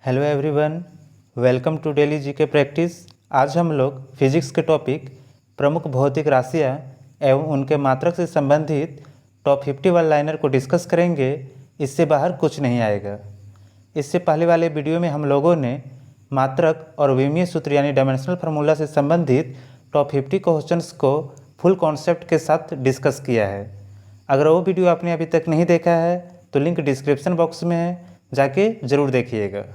Hello everyone, welcome to daily GK practice. आज हम लोग फिजिक्स के टॉपिक प्रमुख भौतिक राशियाँ एवं उनके मात्रक से संबंधित टॉप 50 वन लाइनर को डिस्कस करेंगे। इससे बाहर कुछ नहीं आएगा। इससे पहले वाले वीडियो में हम लोगों ने मात्रक और विमीय सूत्र यानी डायमेंशनल फार्मूला से संबंधित टॉप 50 क्वेश्चंस को फुल कॉन्सेप्ट के साथ डिस्कस किया है। अगर वो वीडियो आपने अभी तक नहीं देखा है तो लिंक डिस्क्रिप्शन बॉक्स में है, जाके ज़रूर देखिएगा।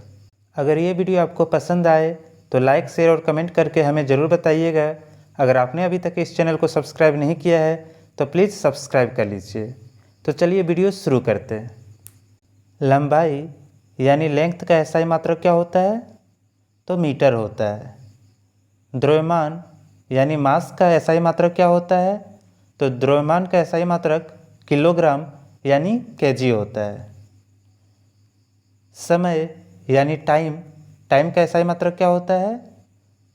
अगर ये वीडियो आपको पसंद आए तो लाइक, शेयर और कमेंट करके हमें ज़रूर बताइएगा। अगर आपने अभी तक इस चैनल को सब्सक्राइब नहीं किया है तो प्लीज़ सब्सक्राइब कर लीजिए। तो चलिए वीडियो शुरू करते हैं। लंबाई यानी लेंथ का एसआई मात्रक क्या होता है? तो मीटर होता है। द्रव्यमान यानी मास का एसआई मात्रक क्या होता है? तो द्रव्यमान का एसआई मात्रक किलोग्राम यानी केजी होता है। समय यानी टाइम का एसआई मात्रक क्या होता है?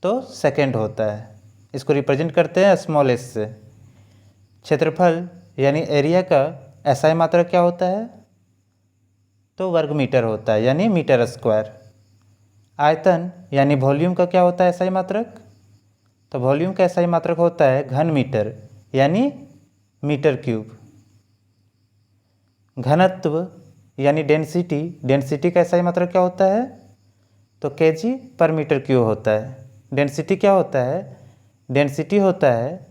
तो सेकंड होता है। इसको रिप्रेजेंट करते हैं स्मॉल एस से। क्षेत्रफल यानी एरिया का एसआई मात्रक क्या होता है? तो वर्ग मीटर होता है यानी मीटर स्क्वायर। आयतन यानी वॉल्यूम का क्या होता है एसआई मात्रक? तो वॉल्यूम का एसआई मात्रक होता है घन मीटर यानी मीटर क्यूब। घनत्व यानी डेंसिटी का एसआई मात्रक क्या होता है? तो केजी पर मीटर क्यूब होता है। डेंसिटी क्या होता है? डेंसिटी होता है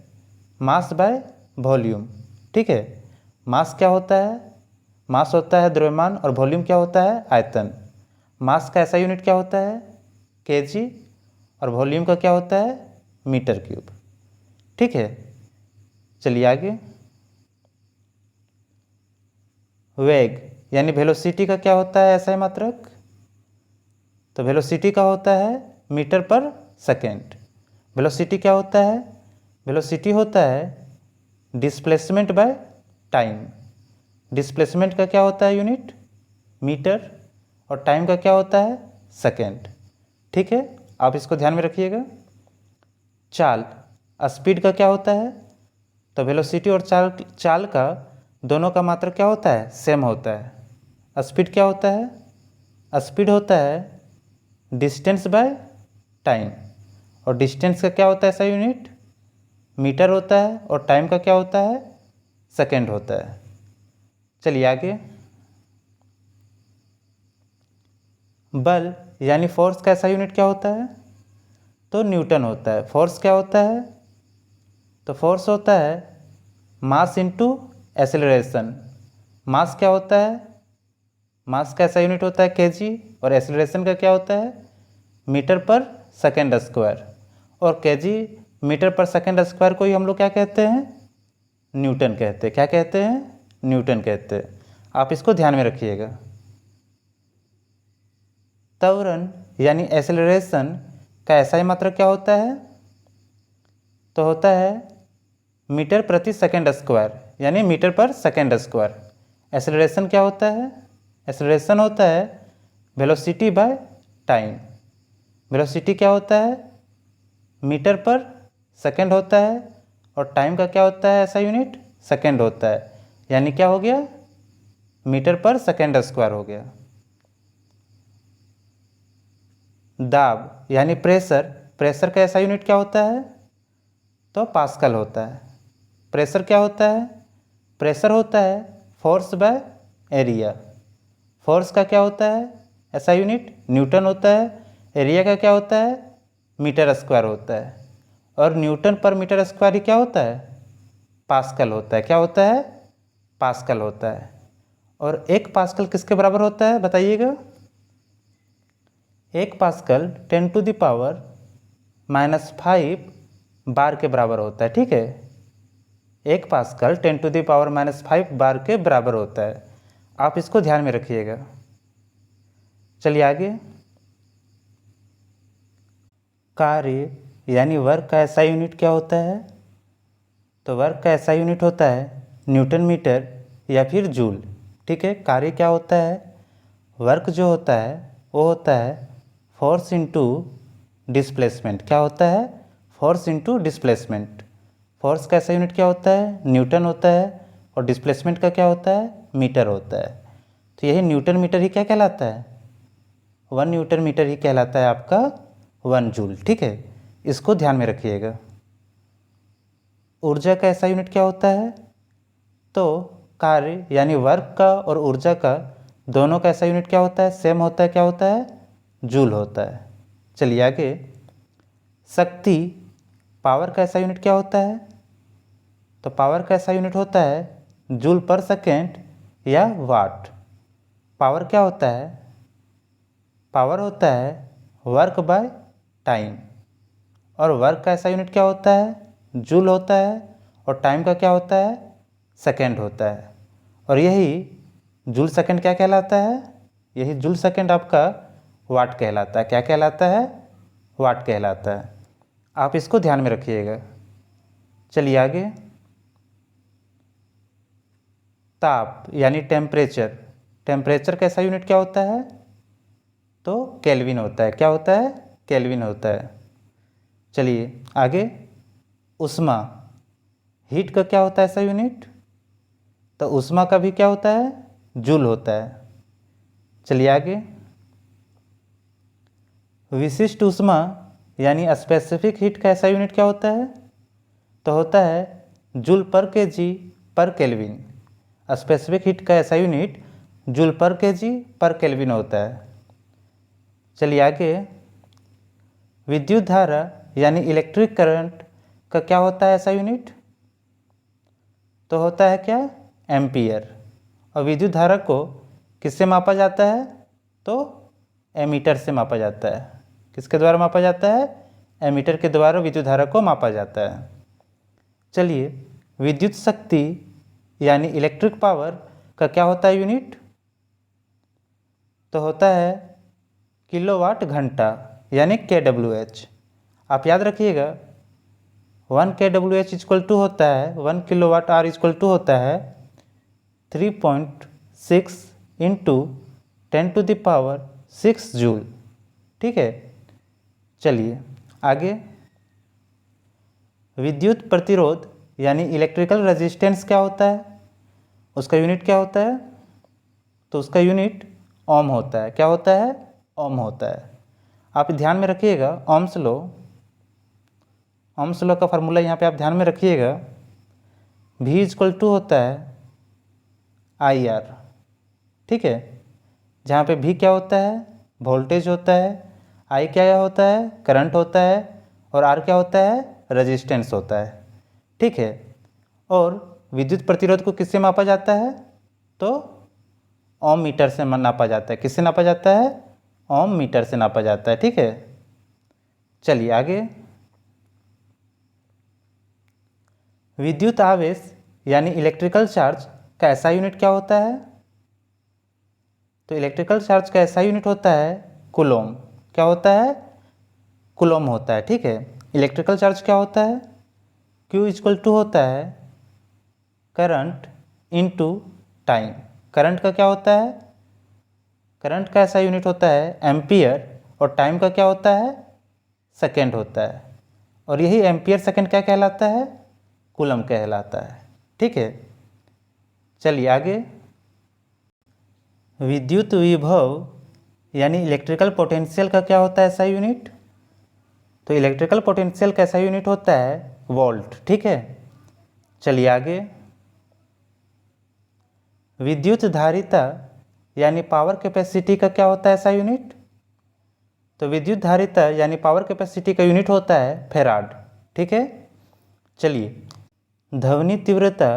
मास बाय वॉल्यूम। ठीक है, मास क्या होता है? मास होता है द्रव्यमान और वॉल्यूम क्या होता है? आयतन। मास का ऐसा यूनिट क्या होता है? केजी। और वॉल्यूम का क्या होता है? Metre cube. ठीक है, चलिए आगे। वेग यानी वेलोसिटी का क्या होता है एसआई मात्रक? तो वेलोसिटी का होता है मीटर पर सेकेंड। वेलोसिटी क्या होता है? वेलोसिटी होता है डिस्प्लेसमेंट बाय टाइम। डिस्प्लेसमेंट का क्या होता है यूनिट? मीटर। और टाइम का क्या होता है? सेकेंड। ठीक है, आप इसको ध्यान में रखिएगा। चाल, स्पीड का क्या होता है? तो वेलोसिटी और चाल का दोनों का मात्रक क्या होता है? सेम होता है। स्पीड क्या होता है? स्पीड होता है डिस्टेंस बाय टाइम। और डिस्टेंस का क्या होता है ऐसा यूनिट? मीटर होता है। और टाइम का क्या होता है? सेकेंड होता है। चलिए आगे। बल यानी फोर्स का ऐसा यूनिट क्या होता है? तो न्यूटन होता है। फोर्स क्या होता है? तो फोर्स होता है मास इंटू एक्सेलरेशन। मास क्या होता है? मास का ऐसा यूनिट होता है केजी। और एक्सेलरेशन का क्या होता है? मीटर पर सेकेंड स्क्वायर। और केजी मीटर पर सेकेंड स्क्वायर को ही हम लोग क्या कहते हैं? न्यूटन कहते हैं। क्या कहते हैं? न्यूटन कहते हैं। आप इसको ध्यान में रखिएगा। त्वरण यानी एक्सेलरेशन का एसआई मात्रक क्या होता है? तो होता है मीटर प्रति सेकेंड स्क्वायर यानी मीटर पर सेकेंड स्क्वायर। एक्सेलरेशन क्या होता है? एक्सेलरेशन होता है वेलोसिटी बाय टाइम। वेलोसिटी क्या होता है? मीटर पर सेकेंड होता है। और टाइम का क्या होता है ऐसा यूनिट? सेकेंड होता है। यानी क्या हो गया? मीटर पर सेकेंड स्क्वायर हो गया। दाब यानी प्रेशर, प्रेशर का ऐसा यूनिट क्या होता है? तो पास्कल होता है। प्रेशर क्या होता है? प्रेशर होता है फोर्स बाय एरिया। फोर्स का क्या होता है ऐसा यूनिट? न्यूटन होता है। एरिया का क्या होता है? मीटर स्क्वायर होता है। और न्यूटन पर मीटर स्क्वायर ही क्या होता है? पास्कल होता है। क्या होता है? पास्कल होता है। और एक पास्कल किसके बराबर होता है बताइएगा? एक पास्कल 10⁻⁻5 बार के बराबर होता है। ठीक है, एक पास्कल 10⁻⁻5 बार के बराबर होता है। आप इसको ध्यान में रखिएगा। चलिए आगे। कार्य यानी वर्क का ऐसा यूनिट क्या होता है? तो वर्क का ऐसा यूनिट होता है न्यूटन मीटर या फिर जूल। ठीक है, कार्य क्या होता है? वर्क जो होता है वो होता है फोर्स इंटू डिस्प्लेसमेंट। क्या होता है? Force into displacement. फोर्स का ऐसा यूनिट क्या होता है? न्यूटन होता है। और डिस्प्लेसमेंट का क्या होता है? मीटर होता है। तो यही न्यूटन मीटर ही क्या कहलाता है? 1 न्यूटन मीटर ही कहलाता है आपका 1 जूल। ठीक है, इसको ध्यान में रखिएगा। ऊर्जा का ऐसा यूनिट क्या होता है? तो कार्य यानी वर्क का और ऊर्जा का दोनों का ऐसा यूनिट क्या होता है? सेम होता है। क्या होता है? जूल होता है। चलिए आगे। शक्ति, पावर का ऐसा यूनिट क्या होता है? तो पावर का ऐसा यूनिट होता है जूल पर सेकेंड या वाट। पावर क्या होता है? पावर होता है वर्क बाय टाइम, और वर्क का ऐसा यूनिट क्या होता है? जूल होता है, और टाइम का क्या होता है? सेकेंड होता है। और यही जूल सेकेंड क्या कहलाता है? यही जूल सेकेंड आपका वाट कहलाता है। क्या कहलाता है? वाट कहलाता है। आप इसको ध्यान में रखिएगा। चलिए आगे। ताप यानी टेम्परेचर, टेम्परेचर का ऐसा यूनिट क्या होता है? तो केल्विन होता है। क्या होता है? केल्विन होता है। चलिए आगे। ऊष्मा, हीट का क्या होता है ऐसा यूनिट? तो ऊष्मा का भी क्या होता है? जूल होता है। चलिए आगे। विशिष्ट ऊष्मा यानी स्पेसिफिक हीट का ऐसा यूनिट क्या होता है? तो होता है जूल पर केजी पर केल्विन। स्पेसिफिक हीट का ऐसा यूनिट जूल पर केजी पर केल्विन होता है। चलिए आगे। विद्युत धारा यानी इलेक्ट्रिक करंट का क्या होता है ऐसा यूनिट? तो होता है क्या? एम्पियर। और विद्युत धारा को किससे मापा जाता है? तो एमीटर से मापा जाता है। किसके द्वारा मापा जाता है? एमीटर के द्वारा विद्युत धारा को मापा जाता है। चलिए, विद्युत शक्ति यानी इलेक्ट्रिक पावर का क्या होता है यूनिट? तो होता है किलोवाट घंटा यानी kWh। आप याद रखिएगा 1 kWh इक्वल टू होता है 1 किलोवाट आर इक्वल टू होता है 3.6 इंटू 10⁶ जूल। ठीक है। चलिए आगे। विद्युत प्रतिरोध यानी इलेक्ट्रिकल रेजिस्टेंस क्या होता है? उसका यूनिट क्या होता है? तो उसका यूनिट ओम होता है। क्या होता है? ओम होता है। आप ध्यान में रखिएगा ओम्स लॉ, ओम्स लॉ का फार्मूला यहाँ पे आप ध्यान में रखिएगा। V इक्वल टू होता है IR। ठीक है, जहाँ पे V क्या होता है? वोल्टेज होता है, I क्या होता है? करंट होता है, और R क्या होता है? रेजिस्टेंस होता है। ठीक है। और विद्युत प्रतिरोध को किससे मापा जाता है? तो ओम मीटर से नापा जाता है। किससे नापा जाता है? ओम मीटर से नापा जाता है। ठीक है। चलिए आगे। विद्युत आवेश यानी इलेक्ट्रिकल चार्ज का ऐसा यूनिट क्या होता है? तो इलेक्ट्रिकल चार्ज का ऐसा यूनिट होता है कूलोम। क्या होता है? कूलोम होता है। ठीक है। इलेक्ट्रिकल चार्ज क्या होता है? Q इक्वल टू होता है करंट इनटू टाइम। करंट का क्या होता है? करंट का ऐसा यूनिट होता है एम्पियर, और टाइम का क्या होता है? सेकेंड होता है। और यही एम्पियर सेकेंड क्या कहलाता है? कूलम कहलाता है। ठीक है। चलिए आगे। विद्युत विभव यानी इलेक्ट्रिकल पोटेंशियल का क्या होता है ऐसा यूनिट? तो इलेक्ट्रिकल पोटेंशियल का ऐसा यूनिट होता है वोल्ट। ठीक है। चलिए आगे। विद्युत धारिता यानी पावर कैपेसिटी का क्या होता है ऐसा यूनिट? तो विद्युत धारिता यानी पावर कैपेसिटी का यूनिट होता है फेराड। ठीक है। चलिए, ध्वनि तीव्रता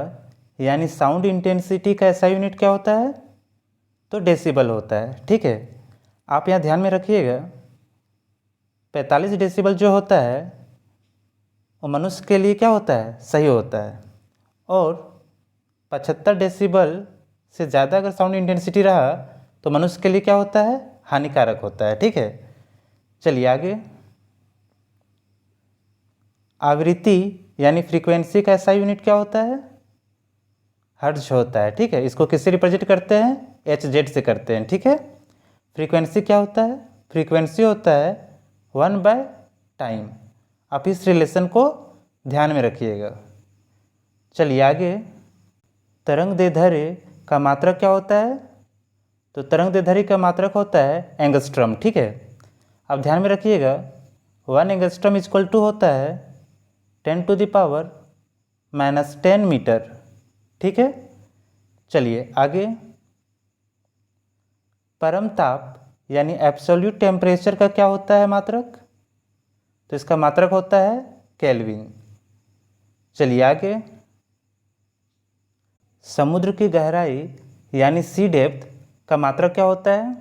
यानी साउंड इंटेंसिटी का ऐसा यूनिट क्या होता है? तो डेसिबल होता है। ठीक है। आप यहाँ ध्यान में रखिएगा 45 डेसिबल जो होता है वो मनुष्य के लिए क्या होता है? सही होता है। और 75 डेसिबल से ज़्यादा अगर साउंड इंटेंसिटी रहा तो मनुष्य के लिए क्या होता है? हानिकारक होता है। ठीक है। चलिए आगे। आवृत्ति यानी फ्रीक्वेंसी का ऐसा यूनिट क्या होता है? हर्ट्ज होता है। ठीक है। इसको किससे रिप्रेजेंट करते हैं? HZ से करते हैं। ठीक है। फ्रीक्वेंसी क्या होता है? फ्रीक्वेंसी होता है 1/टाइम। आप इस रिलेशन को ध्यान में रखिएगा। चलिए आगे। तरंग दैर्ध्य का मात्रक क्या होता है? तो तरंग दैर्ध्य का मात्रक होता है एंगस्ट्रम। ठीक है, अब ध्यान में रखिएगा 1 एंगस्ट्रम इक्वल टू होता है 10⁻⁻10 मीटर। ठीक है, चलिए आगे। परम ताप यानी एब्सोल्यूट टेम्परेचर का क्या होता है मात्रक? तो इसका मात्रक होता है केल्विन। चलिए आगे। समुद्र की गहराई यानी सी डेप्थ का मात्रक क्या होता है?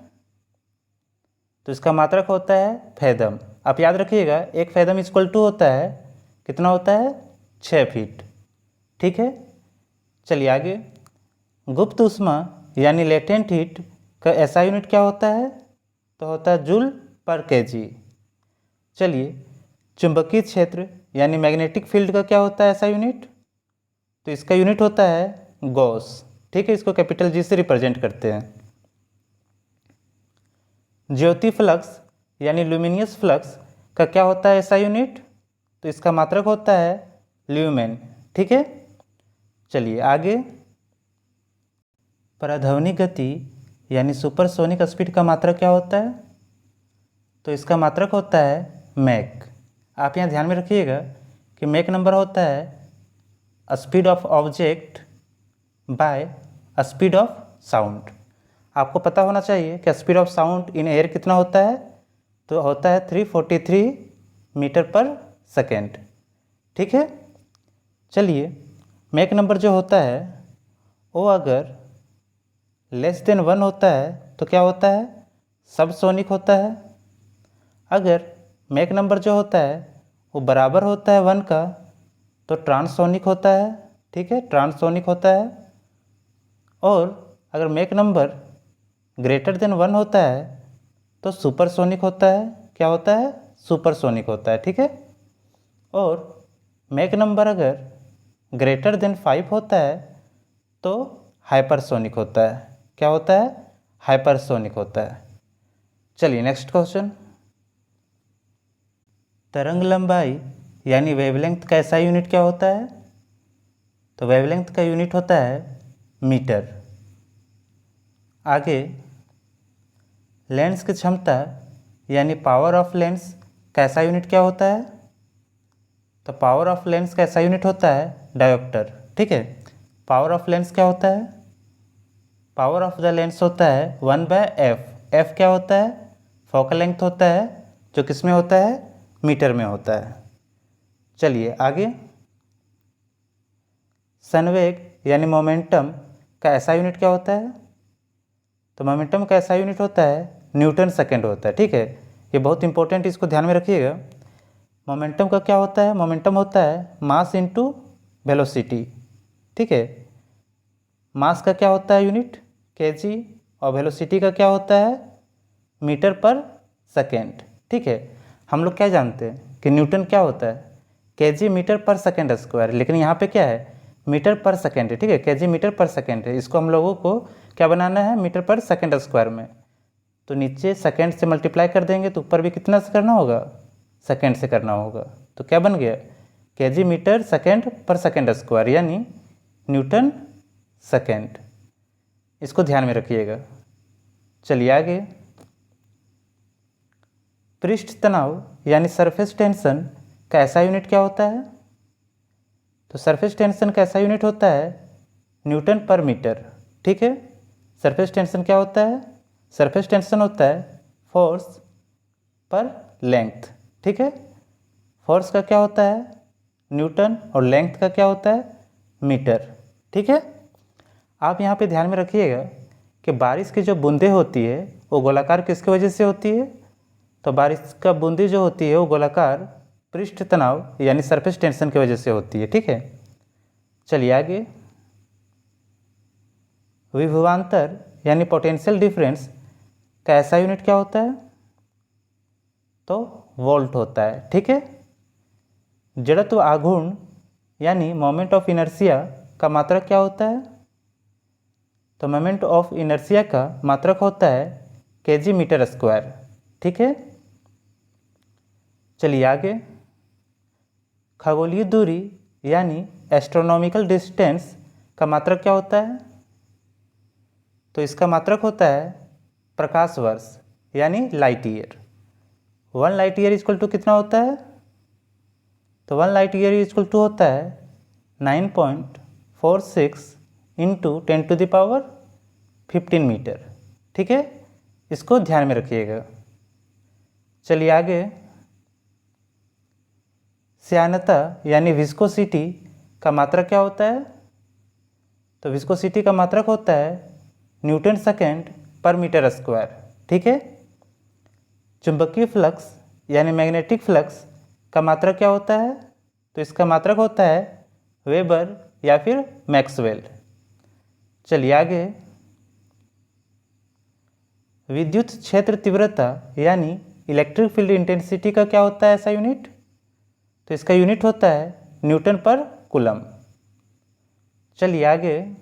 तो इसका मात्रक होता है फैदम। आप याद रखिएगा 1 फैदम इक्वल टू होता है, कितना होता है? 6 फीट। ठीक है, चलिए आगे। गुप्त ऊष्मा यानी लेटेंट हीट का ऐसा यूनिट क्या होता है? तो होता है जूल पर केजी। चलिए, चुंबकीय क्षेत्र यानी मैग्नेटिक फील्ड का क्या होता है ऐसा यूनिट? तो इसका यूनिट होता है गॉस। ठीक है, इसको कैपिटल जी से रिप्रेजेंट करते हैं। ज्योति फ्लक्स यानी लुमिनियस फ्लक्स का क्या होता है ऐसा यूनिट? तो इसका मात्रक होता है ल्यूमेन। ठीक है, चलिए आगे। पराध्वनिक गति यानी सुपरसोनिक स्पीड का मात्रक क्या होता है? तो इसका मात्रक होता है मैक। आप यहाँ ध्यान में रखिएगा कि मैक नंबर होता है speed of object by speed of sound. आपको पता होना चाहिए कि speed of sound in air कितना होता है? तो होता है 343 मीटर पर सेकेंड। ठीक है, चलिए मैक नंबर जो होता है वो अगर लेस देन 1 होता है तो क्या होता है? सबसोनिक होता है। अगर मैक नंबर जो होता है वो बराबर होता है 1 का तो ट्रांससोनिक होता है। ठीक है, ट्रांससोनिक होता है। और अगर मैक नंबर ग्रेटर देन 1 होता है तो सुपरसोनिक होता है। क्या होता है? सुपरसोनिक होता है। ठीक है, और मैक नंबर अगर ग्रेटर देन 5 होता है तो हाइपरसोनिक होता है। क्या होता है? हाइपरसोनिक होता है। चलिए नेक्स्ट क्वेश्चन। तरंग लंबाई यानी वेवलेंथ का ऐसा यूनिट क्या होता है? तो वेवलेंथ का यूनिट होता है मीटर। आगे। लेंस की क्षमता यानी पावर ऑफ लेंस का ऐसा यूनिट क्या होता है? तो पावर ऑफ लेंस का ऐसा यूनिट होता है डायोप्टर। ठीक है, पावर ऑफ लेंस क्या होता है? पावर ऑफ द लेंस होता है 1/f। एफ क्या होता है? फोकल लेंथ होता है, जो किस में होता है? मीटर में होता है। चलिए आगे। संवेग यानी मोमेंटम का ऐसा यूनिट क्या होता है? तो मोमेंटम का ऐसा यूनिट होता है न्यूटन सेकेंड होता है। ठीक है, ये बहुत इंपॉर्टेंट, इसको ध्यान में रखिएगा। मोमेंटम का क्या होता है? मोमेंटम होता है मास इनटू वेलोसिटी। ठीक है, मास का क्या होता है यूनिट? केजी, और वेलोसिटी का क्या होता है? मीटर पर सेकेंड। ठीक है, हम लोग क्या जानते हैं कि न्यूटन क्या होता है? केजी मीटर पर सेकेंड स्क्वायर, लेकिन यहाँ पे क्या है? मीटर पर सेकेंड है। ठीक है, केजी मीटर पर सेकेंड है। इसको हम लोगों को क्या बनाना है? मीटर पर सेकेंड स्क्वायर में। तो नीचे सेकेंड से मल्टीप्लाई कर देंगे तो ऊपर भी कितना से करना होगा? सेकेंड से करना होगा। तो क्या बन गया? केजी मीटर सेकेंड पर सेकेंड स्क्वायर यानी न्यूटन सेकेंड। इसको ध्यान में रखिएगा। चलिए आगे। पृष्ठ तनाव यानी सरफेस टेंशन का ऐसा यूनिट क्या होता है? तो सरफेस टेंशन का ऐसा यूनिट होता है न्यूटन पर मीटर। ठीक है, सरफेस टेंशन क्या होता है? सरफेस टेंशन होता है फोर्स पर लेंथ। ठीक है, फोर्स का क्या होता है? न्यूटन, और लेंथ का क्या होता है? मीटर। ठीक है, आप यहाँ पे ध्यान में रखिएगा कि बारिश की जो बूंदें होती है वो गोलाकार किसकी वजह से होती है? तो बारिश का बूंदी जो होती है वो गोलाकार पृष्ठ तनाव यानी सरफेस टेंशन की वजह से होती है। ठीक है, चलिए आगे। विभवांतर यानी पोटेंशियल डिफरेंस का ऐसा यूनिट क्या होता है? तो वोल्ट होता है। ठीक है, जड़त्व आघूर्ण यानी मोमेंट ऑफ इनर्शिया का मात्रक क्या होता है? तो मोमेंट ऑफ इनर्शिया का मात्रक होता है केजी मीटर स्क्वायर। ठीक है, चलिए आगे। खगोलीय दूरी यानी एस्ट्रोनॉमिकल डिस्टेंस का मात्रक क्या होता है? तो इसका मात्रक होता है प्रकाश वर्ष यानी light year. 1 light year equal to कितना होता है? तो 1 लाइट ईयर इक्वल टू होता है 9.46 इंटू 10⁻15 मीटर। ठीक है, इसको ध्यान में रखिएगा। चलिए आगे, श्यानता यानी विस्कोसिटी का मात्रक क्या होता है? तो विस्कोसिटी का मात्रक होता है न्यूटन सेकेंड पर मीटर स्क्वायर। ठीक है, चुंबकीय फ्लक्स यानी मैग्नेटिक फ्लक्स का मात्रक क्या होता है? तो इसका मात्रक होता है वेबर या फिर मैक्सवेल। चलिए आगे, विद्युत क्षेत्र तीव्रता यानी इलेक्ट्रिक फील्ड इंटेंसिटी का क्या होता है ऐसा यूनिट? तो इसका यूनिट होता है न्यूटन पर कूलम। चलिए आगे,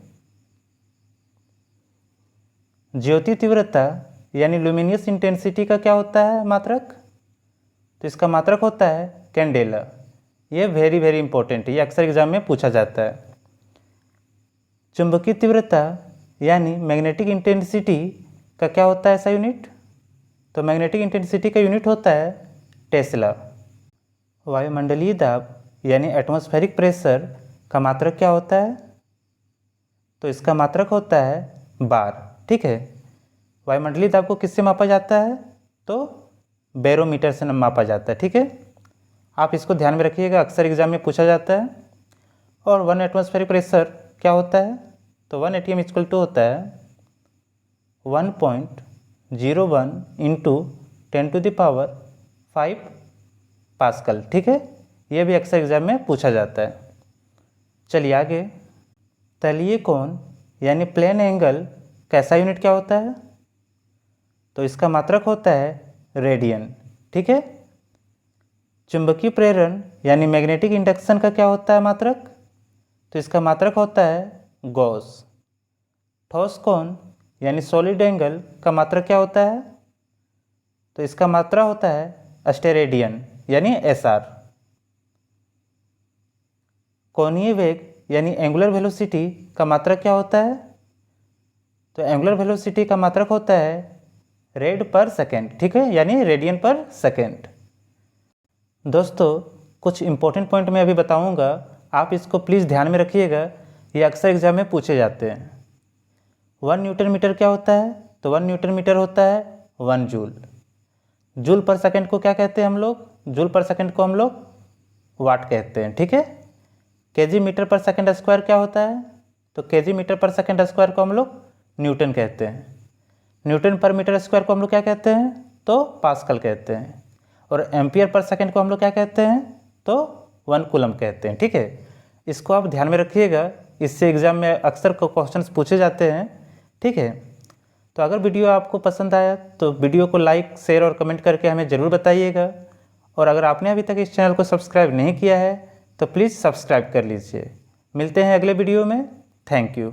ज्योति तीव्रता यानी लुमिनियस इंटेंसिटी का क्या होता है मात्रक? तो इसका मात्रक होता है कैंडेला। ये वेरी वेरी इंपॉर्टेंट है, ये अक्सर एग्जाम में पूछा जाता है। चुंबकीय तीव्रता यानी मैग्नेटिक इंटेंसिटी का क्या होता है ऐसा यूनिट? तो मैग्नेटिक इंटेंसिटी का यूनिट होता है टेस्ला। वायुमंडलीय दाब यानी एटमॉस्फेरिक प्रेशर का मात्रक क्या होता है? तो इसका मात्रक होता है बार। ठीक है, वायुमंडलीय दाब को किससे मापा जाता है? तो बैरोमीटर से मापा जाता है। ठीक है, आप इसको ध्यान में रखिएगा, अक्सर एग्जाम में पूछा जाता है। और 1 एटमॉस्फेरिक प्रेशर क्या होता है? तो 1 ATM इक्वल टू होता है 1.01 इंटू 10⁵ पास्कल। ठीक है, ये भी अक्सर एग्जाम में पूछा जाता है। चलिए आगे, तलीय कोण यानी प्लेन एंगल कैसा यूनिट क्या होता है? तो इसका मात्रक होता है रेडियन। ठीक है, चुंबकीय प्रेरण यानी मैग्नेटिक इंडक्शन का क्या होता है मात्रक? तो इसका मात्रक होता है गॉस। ठोस कोण यानी सॉलिड एंगल का मात्रक क्या होता है? तो इसका मात्रा होता है स्टेरेडियन यानी SR। कोणीय वेग यानी एंगुलर वेलोसिटी का मात्रक क्या होता है? तो एंगुलर वेलोसिटी का मात्रक होता है रेड पर सेकेंड। ठीक है, यानी रेडियन पर सेकेंड। दोस्तों, कुछ इंपॉर्टेंट पॉइंट मैं अभी बताऊंगा, आप इसको प्लीज़ ध्यान में रखिएगा, ये अक्सर एग्जाम में पूछे जाते हैं। 1 न्यूटन मीटर क्या होता है? तो 1 न्यूटन मीटर होता है 1 जूल। जूल पर सेकेंड को क्या कहते हैं हम लोग? जूल पर सेकेंड को हम लोग वाट कहते हैं। ठीक है, केजी मीटर पर सेकेंड स्क्वायर क्या होता है? तो केजी मीटर पर सेकेंड स्क्वायर को हम लोग न्यूटन कहते हैं। न्यूटन पर मीटर स्क्वायर को हम लोग क्या कहते हैं? तो पास्कल कहते हैं। और एम्पियर पर सेकेंड को हम लोग क्या कहते हैं? तो 1 कूलम कहते हैं। ठीक है, इसको आप ध्यान में रखिएगा, इससे एग्जाम में अक्सर क्वेश्चंस पूछे जाते हैं। ठीक है, तो अगर वीडियो आपको पसंद आया तो वीडियो को लाइक, शेयर और कमेंट करके हमें ज़रूर बताइएगा। और अगर आपने अभी तक इस चैनल को सब्सक्राइब नहीं किया है तो प्लीज़ सब्सक्राइब कर लीजिए। मिलते हैं अगले वीडियो में। Thank you.